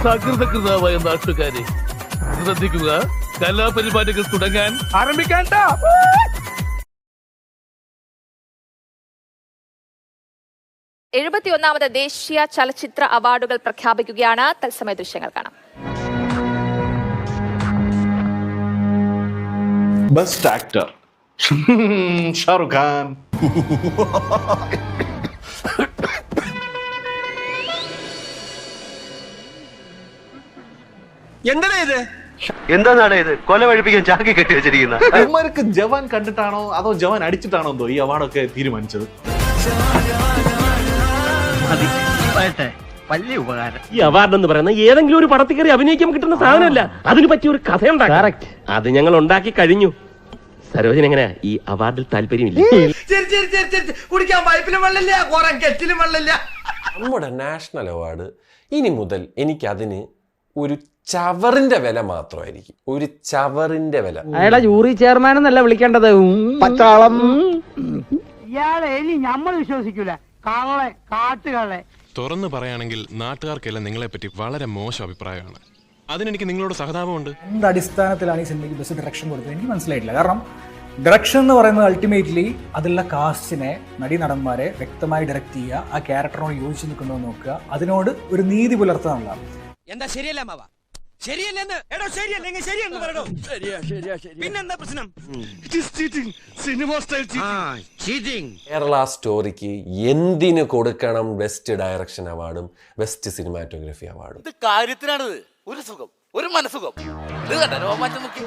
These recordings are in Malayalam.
സകൃതകൃതാവായ നാട്ടുകാരെ ശ്രദ്ധിക്കുക, കലാപരിപാടികൾ തുടങ്ങാൻ ആരംഭിക്കാൻ. 71ാമത് ദേശീയ ചലച്ചിത്ര അവാർഡുകൾ പ്രഖ്യാപിക്കുകയാണ്. തത്സമയ ദൃശ്യങ്ങൾ കാണാം. Best actor Shahrukh Khan. എന്താണ് ഇത്? കൊല വഴിപ്പിക്കാൻ ചാക്കി കെട്ടി വെച്ചിരിക്കുന്ന ഇവർക്ക് ജവാൻ കണ്ടിട്ടാണോ അതോ ജവാൻ അടിച്ചിട്ടാണോ എന്തോ ഈ അവാർഡൊക്കെ തീരുമാനിച്ചത്? വലിയ ഉപകാരം. ഈ അവാർഡ് എന്ന് പറയുന്നത് ഏതെങ്കിലും ഒരു പടത്തിൽ കയറി അഭിനയിക്കാൻ കിട്ടുന്ന സാധനമല്ല, അതിന് പറ്റിയ ഒരു കഥയുണ്ടാകും. അത് ഞങ്ങൾ ഉണ്ടാക്കി കഴിഞ്ഞു. സരോജൻ എങ്ങനെയാ ഈ അവാർഡിൽ താല്പര്യമില്ല? കുടിക്കാൻ പൈപ്പിലും വെള്ളമില്ല, കെറ്റിലും വെള്ളമില്ല. നമ്മുടെ നാഷണൽ അവാർഡ് ഇനി മുതൽ എനിക്കതിന് ഒരു ചവറിന്റെ വില മാത്രമായിരിക്കും. ഒരു ചവറിന്റെ വില. അയാളെ ജൂറി ചെയർമാൻ എന്നല്ല വിളിക്കേണ്ടത്, പച്ചാളം. ഇയാളെ ഇനി നമ്മൾ വിശ്വസിക്കൂല. കള്ളെ, കാട്ടുകളെ. തുറന്നു പറയുകയാണെങ്കിൽ നാട്ടുകാർക്കെല്ലാം നിങ്ങളെപ്പറ്റി വളരെ മോശം അഭിപ്രായമാണ്. അതിനെനിക്ക് നിങ്ങളോട് സഹതാപമുണ്ട്. എന്ത് അടിസ്ഥാനത്തിലാണ് ഈ സിനിമയ്ക്ക് ബെസ്റ്റ് ഡയറക്ഷൻ കൊടുത്തത് എനിക്ക് മനസ്സിലായിട്ടില്ല. കാരണം ഡയറക്ഷൻ എന്ന് പറയുന്നത് അൾട്ടിമേറ്റ്ലി അതിലുള്ള കാസ്റ്റിനെ, നടീനടന്മാരെ വ്യക്തമായി ഡയറക്റ്റ് ചെയ്യുക, ആ ക്യാരക്ടറിനോട് യോജിച്ച് നിൽക്കുന്നോ നോക്കുക, അതിനോട് ഒരു നീതി പുലർത്തുക എന്നുള്ളതാണ്. എന്താ ശരിയല്ല മാവ? ശരിയല്ലെന്ന് എടോ, ശരിയല്ലെങ്കിൽ ശരിയെന്ന് പറയണോ? പിന്നെന്താ പ്രശ്നം? കേരള സ്റ്റോറിക്ക് എന്തിനു കൊടുക്കണം ബെസ്റ്റ് ഡയറക്ഷൻ അവാർഡും ബെസ്റ്റ് സിനിമാറ്റോഗ്രഫി അവാർഡും? ഇത് കാര്യത്തിനാണിത്. ഒരു സുഖം, ഒരു മനസുഖം. ഇത് കണ്ട രോമാറ്റം നോക്കി.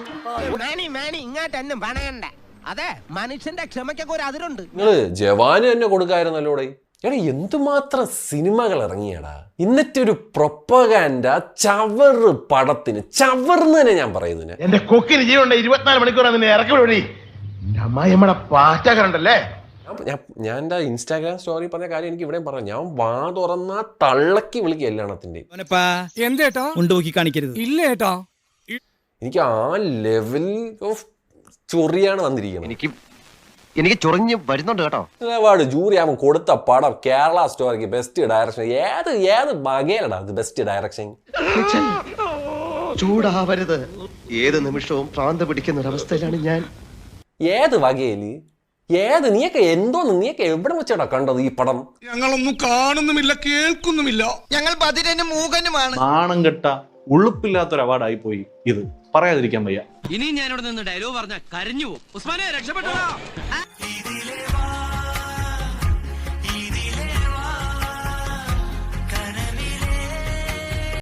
ഇങ്ങോട്ടൊന്നും പണയണ്ട. അതെ, മനുഷ്യന്റെ ക്ഷമയ്ക്കൊക്കെ ഒരു അതിരുണ്ട്. നിങ്ങള് ജവാന് തന്നെ കൊടുക്കായിരുന്നല്ലോടെ. എടാ എന്തുമാത്രം സിനിമകൾ ഇറങ്ങിയടാ. ഇന്നത്തെ പ്രൊപ്പഗാൻഡ ചവറ് പടത്തിന്, ചവർന്ന് തന്നെ ഞാൻ പറയുന്നതിന്. എന്റെ കൊക്കിന് ജീവനുണ്ട്. 24 മണിക്കൂർ ഇറക്കി വിടി. അമ്മായിമ്മടെ പാറ്റ കണ്ടല്ലേ. ഞാൻ എന്റെ ഇൻസ്റ്റാഗ്രാം സ്റ്റോറി പറഞ്ഞ കാര്യം എനിക്ക് ഇവിടെ പറഞ്ഞു. ഞാൻ വാ തുറന്ന തള്ളക്കി വിളിക്കുക എല്ലാണത്തിന്റെ. എന്തേട്ടോ ഉണ്ടുപോക്കി കാണിക്കരുത്. ഇല്ലേട്ടോ, എനിക്ക് ആ ലെവൽ ഓഫ് ചൊറിയാണ് വന്നിരിക്കുന്നത്. എനിക്ക് ചൊറിഞ്ഞ് വരുന്നുണ്ട് കേട്ടോ. അവാർഡ് ജൂറി ആവുമ്പോൾ കൊടുത്ത പടം കേരള സ്റ്റോറിക്ക് ബെസ്റ്റ് ഡയറക്ഷൻ. ഏത് വകയിലടാ അത് ബെസ്റ്റ് ഡയറക്ഷൻ? ചൂടാവരുത്. ഏത് നിമിഷവും പ്രാന്ത പിടിക്കുന്ന ഒരവസ്ഥയിലാണ് ഞാൻ. ഏത് വകയില്? നീയൊക്കെ നീയൊക്കെ എവിടെ വെച്ചാടാ കണ്ടത് ഈ പടം? ഞങ്ങളൊന്നും കാണുന്നുമില്ല, കേൾക്കുന്നുമില്ല. ഞങ്ങൾ ബധിരനും മൂകനുമാണ്. നാണം കെട്ട ഉളുപ്പില്ലാത്തൊരു അവാർഡായി പോയി ഇത്. പറയാതിരിക്കാൻ വയ്യ. ഇനി ഞാനിവിടെ നിന്ന് ഡയലോഗ് പറഞ്ഞ കരഞ്ഞു പോകും. ഉസ്മാനെ രക്ഷപ്പെട്ടോ.